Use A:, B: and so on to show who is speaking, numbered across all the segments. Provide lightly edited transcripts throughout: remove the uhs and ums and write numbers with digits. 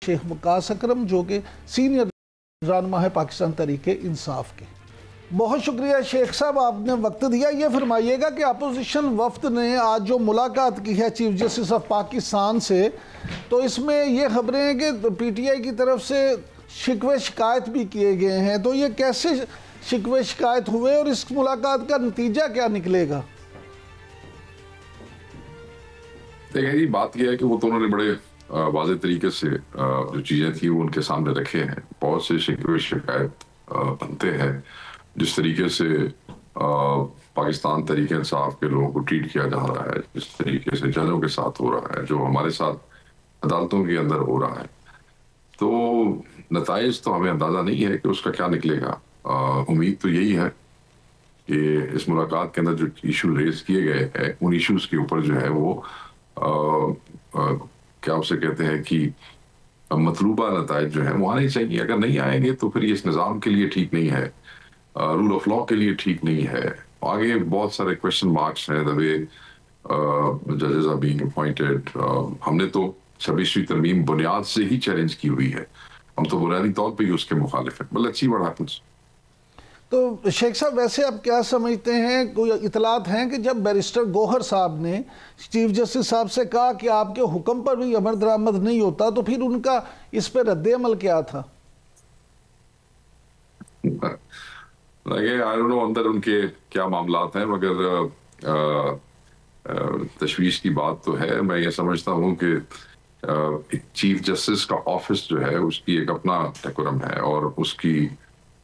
A: شیخ وقاص اکرم جو کہ سینئر رہنما ہے پاکستان تحریک انصاف کے۔ بہت شکریہ شیخ صاحب، آپ نے وقت دیا۔ یہ فرمائیے گا کہ اپوزیشن وفد نے آج جو ملاقات کی ہے چیف جسٹس آف پاکستان سے، تو اس میں یہ خبریں ہیں کہ پی ٹی آئی کی طرف سے شکوے شکایت بھی کیے گئے ہیں، تو یہ کیسے شکوے شکایت ہوئے اور اس ملاقات کا نتیجہ کیا نکلے گا؟
B: دیکھیں جی، بات یہ ہے کہ وہ تو انہوں نے بڑے واضح طریقے سے جو چیزیں تھیں وہ ان کے سامنے رکھے ہیں۔ بہت سے شکوے شکایت بنتے ہیں جس طریقے سے پاکستان تحریک انصاف کے لوگوں کو ٹریٹ کیا جا رہا ہے، جس طریقے سے ججوں کے ساتھ ہو رہا ہے، جو ہمارے ساتھ عدالتوں کے اندر ہو رہا ہے، تو نتائج تو ہمیں اندازہ نہیں ہے کہ اس کا کیا نکلے گا۔ امید تو یہی ہے کہ اس ملاقات کے اندر جو ایشو ریز کیے گئے ہیں ان ایشوز کے اوپر جو ہے وہ کیا اسے کہتے ہیں کہ مطلوبہ نتائج جو ہیں وہ آنے چاہیے۔ اگر نہیں آئیں گے تو پھر یہ اس نظام کے لیے ٹھیک نہیں ہے، رول آف لا کے لیے ٹھیک نہیں ہے۔ آگے بہت سارے کویشچن مارکس ہیں، the way judges are being appointed۔ ہم نے تو 26ویں ترمیم بنیاد سے ہی چیلنج کی ہوئی ہے، ہم تو بنیادی طور پہ ہی اس کے مخالف ہیں۔ بل اچھی بڑا happens۔
A: تو شیخ صاحب ویسے آپ کیا سمجھتے ہیں، کوئی اطلاعات ہیں کہ جب بیرسٹر گوہر صاحب نے چیف جسٹس صاحب سے کہا کہ آپ کے حکم پر بھی امر درآمد نہیں ہوتا، تو پھر ان کا اس پہ رد عمل کیا تھا؟
B: I don't know اندر ان کے کیا معاملات ہیں، مگر تشویش کی بات تو ہے۔ میں یہ سمجھتا ہوں کہ چیف جسٹس کا آفس جو ہے اس کی ایک اپنا ڈیکورم ہے اور اس کی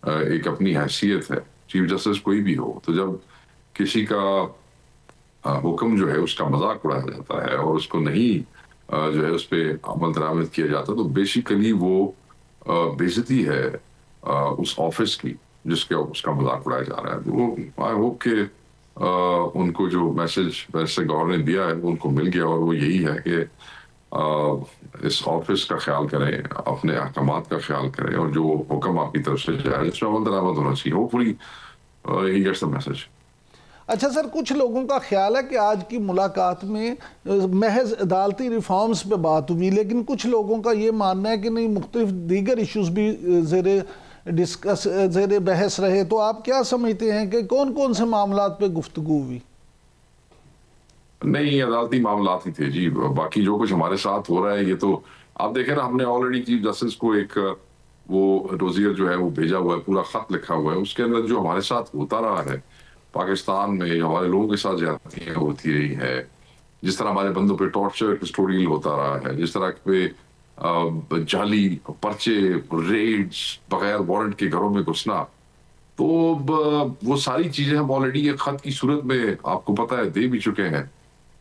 B: ایک اپنی حیثیت ہے۔ چیف جسٹس کوئی بھی ہو تو جب کسی کا حکم جو ہے اس کا مذاق اڑایا جاتا ہے اور اس کو نہیں جو ہے اس پہ عمل درآمد کیا جاتا تو بیسیکلی وہ بے عزتی ہے اس آفس کی جس کے اس کا مذاق اڑایا جا رہا ہے۔ وہ آئی ہوپ کہ ان کو جو میسج ویسے گورنر نے دیا ہے وہ ان کو مل گیا، اور وہ یہی ہے کہ اس آفس کا خیال کریں، اپنے احکامات کا خیال کریں، اور جو حکم آپ کی طرف سے جائے اس میں عمل درآمد ہونا چاہیے۔ Hopefully he gets the message.
A: اچھا سر، کچھ لوگوں کا خیال ہے کہ آج کی ملاقات میں محض عدالتی ریفارمز پہ بات ہوئی، لیکن کچھ لوگوں کا یہ ماننا ہے کہ نہیں، مختلف دیگر ایشوز بھی زیر بحث رہے۔ تو آپ کیا سمجھتے ہیں کہ کون کون سے معاملات پہ گفتگو ہوئی؟
B: نہیں، عدالتی معاملات ہی تھے جی، باقی جو کچھ ہمارے ساتھ ہو رہا ہے یہ تو آپ دیکھیں نا، ہم نے آلریڈی چیف جسٹس کو ایک وہ ڈوزیئر جو ہے وہ بھیجا ہوا ہے، پورا خط لکھا ہوا ہے، اس کے اندر جو ہمارے ساتھ ہوتا رہا ہے پاکستان میں، ہمارے لوگوں کے ساتھ زیادتیاں ہوتی رہی ہے، جس طرح ہمارے بندوں پہ ٹارچر کسٹوڈیل ہوتا رہا ہے، جس طرح پہ جعلی پرچے، ریڈز، بغیر وارنٹ کے گھروں میں گھسنا، تو وہ ساری چیزیں ہم آلریڈی ایک خط کی صورت میں آپ کو پتہ ہے دے بھی چکے ہیں۔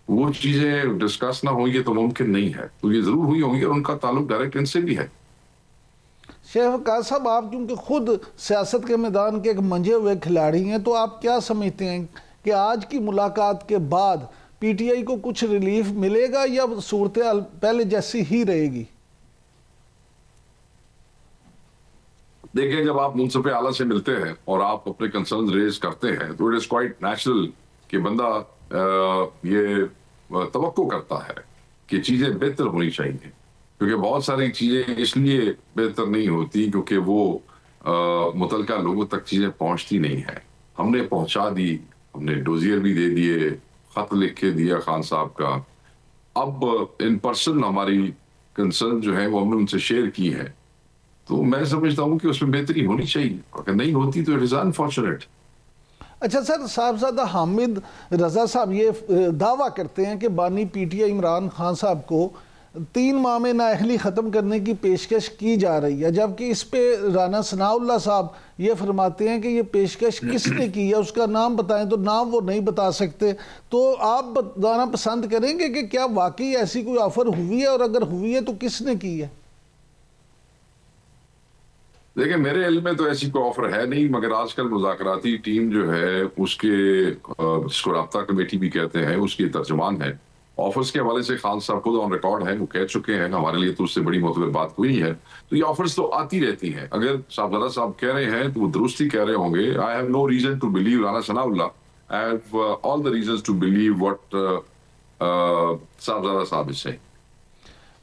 B: وہ چیزیں ڈسکس نہ ہوئی یہ تو ممکن نہیں ہے، تو یہ ضرور ہوئی ہوں گی، اور ان کا تعلق ڈائریکٹ ان سے بھی ہے۔
A: شیخ وقاص صاحب، آپ کیونکہ خود سیاست کے میدان کے ایک منجے ہوئے کھلاڑی ہیں، تو آپ کیا سمجھتے ہیں کہ آج کی ملاقات کے بعد پی ٹی آئی کو کچھ ریلیف ملے گا یا صورتحال پہلے جیسی ہی رہے گی؟
B: دیکھیں، جب آپ منصف اعلیٰ سے ملتے ہیں اور آپ اپنے کنسرنز ریز کرتے ہیں تو اٹ از کوائٹ نیچرل کہ بندہ یہ توقع کرتا ہے کہ چیزیں بہتر ہونی چاہیے، کیونکہ بہت ساری چیزیں اس لیے بہتر نہیں ہوتی کیونکہ وہ متعلقہ لوگوں تک چیزیں پہنچتی نہیں ہیں۔ ہم نے پہنچا دی، ہم نے ڈوزیئر بھی دے دیے، خط لکھ کے دیا خان صاحب کا، اب ان پرسن ہماری کنسرن جو ہے وہ ہم نے ان سے شیئر کی ہے، تو میں سمجھتا ہوں کہ اس میں بہتری ہونی چاہیے، اگر نہیں ہوتی تو اٹ از انفارچونیٹ۔
A: اچھا سر، صاحبزادہ حامد رضا صاحب یہ دعویٰ کرتے ہیں کہ بانی P T I Imran Khan صاحب کو 3 ماہ میں نااہلی ختم کرنے کی پیشکش کی جا رہی ہے، جبکہ اس پہ رانا ثناء اللہ صاحب یہ فرماتے ہیں کہ یہ پیشکش کس نے کی ہے، اس کا نام بتائیں، تو نام وہ نہیں بتا سکتے۔ تو آپ بتانا پسند کریں گے کہ کیا واقعی ایسی کوئی آفر ہوئی ہے، اور اگر ہوئی ہے تو کس نے کی ہے؟
B: دیکھیں، میرے علم میں تو ایسی کوئی آفر ہے نہیں، مگر آج کل مذاکراتی ٹیم جو ہے اس کے جس کو رابطہ کمیٹی بھی کہتے ہیں اس کی ترجمان ہے، آفرز کے حوالے سے خان صاحب خود آن ریکارڈ ہیں، وہ کہہ چکے ہیں ہمارے لیے تو اس سے بڑی معتبر بات کوئی ہے۔ تو یہ آفرز تو آتی رہتی ہیں، اگر صاحبزادہ صاحب کہہ رہے ہیں تو وہ درست ہی کہہ رہے ہوں گے۔ I have no reason to believe Rana Sana Allah, I have all the reasons to believe what صاحبزادہ صاحب is saying۔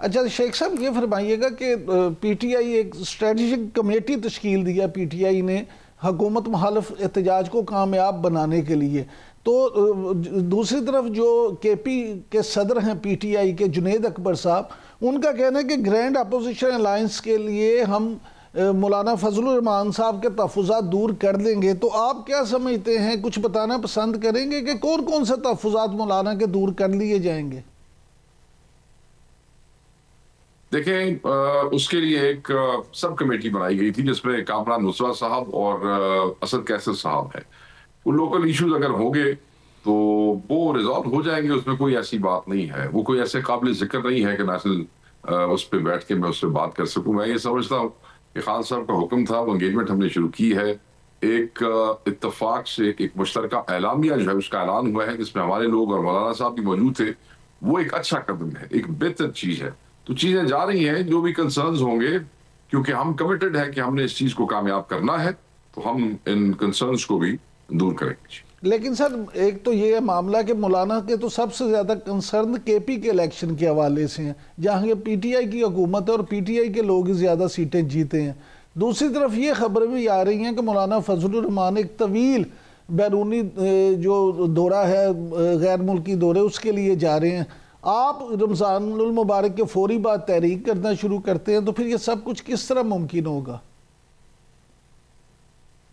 A: اچھا شیخ صاحب یہ فرمائیے گا کہ پی ٹی آئی ایک اسٹریٹجک کمیٹی تشکیل دیا پی ٹی آئی نے حکومت مخالف احتجاج کو کامیاب بنانے کے لیے، تو دوسری طرف جو کے پی کے صدر ہیں پی ٹی آئی کے جنید اکبر صاحب، ان کا کہنا ہے کہ گرینڈ اپوزیشن الائنس کے لیے ہم مولانا فضل الرحمان صاحب کے تحفظات دور کر دیں گے، تو آپ کیا سمجھتے ہیں، کچھ بتانا پسند کریں گے کہ کون کون سے تحفظات مولانا کے دور کر لیے جائیں گے؟
B: دیکھیں اس کے لیے ایک سب کمیٹی بنائی گئی تھی جس میں کامران نصرت صاحب اور اسد کیسر صاحب ہیں. وہ لوکل ایشوز اگر ہوں گے تو وہ ریزالو ہو جائیں گے، اس میں کوئی ایسی بات نہیں ہے. وہ کوئی ایسے قابل ذکر نہیں ہے کہ نیشنل اس پہ بیٹھ کے میں اس سے بات کر سکوں. میں یہ سمجھتا ہوں کہ خان صاحب کا حکم تھا، وہ انگیجمنٹ ہم نے شروع کی ہے. ایک اتفاق سے ایک مشترکہ اعلامیہ جو ہے اس کا اعلان ہوا ہے جس میں ہمارے لوگ اور مولانا صاحب بھی موجود تھے. وہ ایک اچھا قدم ہے، ایک بہتر چیز ہے. تو چیزیں جا رہی ہیں، جو بھی کنسرنز ہوں گے، کیونکہ ہم کمیٹڈ ہیں کہ ہم نے اس چیز کو کامیاب کرنا ہے، تو ہم ان کنسرنز کو بھی دور کریں گے.
A: لیکن سر ایک تو یہ معاملہ کہ مولانا کے تو سب سے زیادہ کنسرن کے پی کے الیکشن کے حوالے سے ہیں، جہاں یہ پی ٹی آئی کی حکومت ہے اور پی ٹی آئی کے لوگ زیادہ سیٹیں جیتے ہیں. دوسری طرف یہ خبریں بھی آ رہی ہیں کہ مولانا فضل الرحمان ایک طویل بیرونی جو دورہ ہے، غیر ملکی دورے، اس کے لیے جا رہے ہیں. آپ رمضان المبارک کے فوری بعد تحریک کرنا شروع کرتے ہیں تو پھر یہ سب کچھ کس طرح ممکن ہوگا؟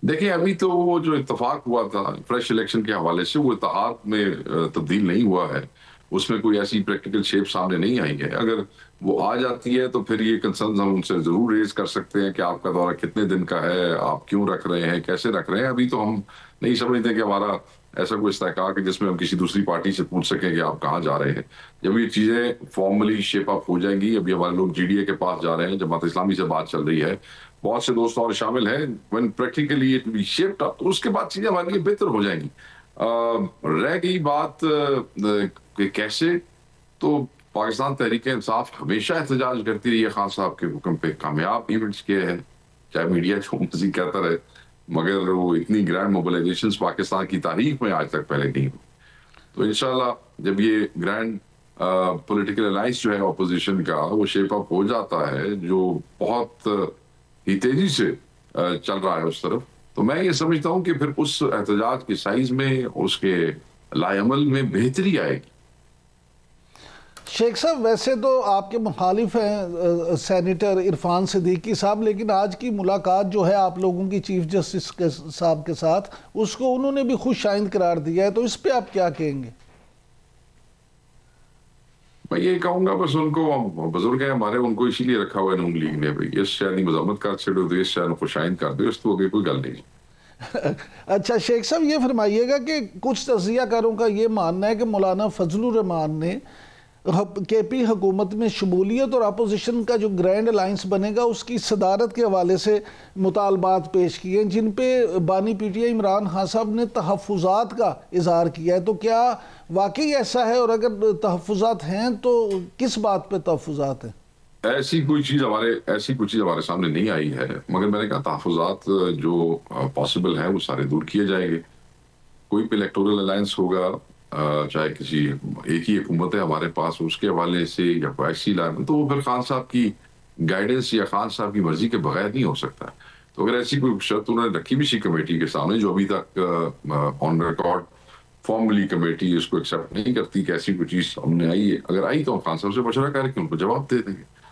B: دیکھیں ابھی تو وہ جو اتفاق ہوا تھا فریش الیکشن کے حوالے سے، وہ اتحاد میں تبدیل نہیں ہوا ہے. اس میں کوئی ایسی پریکٹیکل شیپ سامنے نہیں آئی ہے. اگر وہ آ جاتی ہے تو پھر یہ کنسرنز ہم ان سے ضرور ریز کر سکتے ہیں کہ آپ کا دورہ کتنے دن کا ہے، آپ کیوں رکھ رہے ہیں، کیسے رکھ رہے ہیں. ابھی تو ہم نہیں سمجھتے کہ ہمارا ایسا کوئی استحقاق ہے جس میں ہم کسی دوسری پارٹی سے پوچھ سکیں کہ آپ کہاں جا رہے ہیں. جب یہ چیزیں فارملی شیپ اپ ہو جائیں گی، ابھی ہمارے لوگ جی ڈی اے کے پاس جا رہے ہیں، جماعت اسلامی سے بات چل رہی ہے، بہت سے دوست اور شامل ہیں. when practically it will be shaped up، تو اس کے بعد چیزیں ہمارے لیے بہتر ہو جائیں گی. رہ گئی بات کہ کیسے، تو پاکستان تحریک انصاف ہمیشہ احتجاج کرتی رہی ہے خان صاحب کے حکم پہ. کامیاب ایونٹس کیے ہیں، چاہے میڈیا جو مرضی کہتا رہے، مگر وہ اتنی گرینڈ موبلائزیشنز پاکستان کی تاریخ میں آج تک پہلے نہیں ہوئی. تو انشاءاللہ جب یہ گرینڈ پولیٹیکل الائنس جو ہے اپوزیشن کا وہ شیپ اپ ہو جاتا ہے، جو بہت ہی تیزی سے چل رہا ہے اس طرف، تو میں یہ سمجھتا ہوں کہ پھر اس احتجاج کے سائز میں، اس کے لائے عمل میں بہتری آئے گی.
A: شیخ صاحب ویسے تو آپ کے مخالف ہیں سینیٹر عرفان صدیقی صاحب، لیکن آج کی ملاقات جو ہے آپ لوگوں کی چیف جسٹس صاحب کے ساتھ، اس کو انہوں نے بھی خوش آئند قرار دیا ہے، تو اس پہ آپ کیا کہیں گے؟
B: میں یہ کہوں گا بس ان کو، بزرگ ہیں ہمارے، ان کو اسی لیے رکھا ہوا ہے نون لیگ نے، بھائی اس شہر کی مذمت کر چھڑو تو اس شہر خوش آئند کر دو، اس تو آگے کوئی گل نہیں.
A: اچھا شیخ صاحب یہ فرمائیے گا کہ کچھ تجزیہ کاروں کا یہ ماننا ہے کہ مولانا فضل الرحمان نے کے پی حکومت میں شمولیت اور اپوزیشن کا جو گرینڈ الائنس بنے گا اس کی صدارت کے حوالے سے مطالبات پیش کیے ہیں، جن پہ بانی P T I Imran Khan صاحب نے تحفظات کا اظہار کیا ہے. تو کیا واقعی ایسا ہے، اور اگر تحفظات ہیں تو کس بات پہ تحفظات ہیں؟
B: ایسی کوئی چیز ہمارے سامنے نہیں آئی ہے، مگر میں نے کہا تحفظات جو پاسبل ہیں وہ سارے دور کیے جائیں گے. کوئی پہ الیکٹورل الائنس ہوگا، چاہے کسی ایک ہی حکومت ہے ہمارے پاس، اس کے حوالے سے یا کوئی ایسی لائن، تو وہ پھر خان صاحب کی گائیڈنس یا خان صاحب کی مرضی کے بغیر نہیں ہو سکتا. تو اگر ایسی کوئی شرط انہوں نے رکھی بھی سی کمیٹی کے سامنے، جو ابھی تک آن ریکارڈ فارملی کمیٹی اس کو ایکسیپٹ نہیں کرتی کہ ایسی کوئی چیز ہم نے آئی ہے، اگر آئی تو ہم خان صاحب سے مشورہ کریں کہ ان کو جواب دے دیں گے.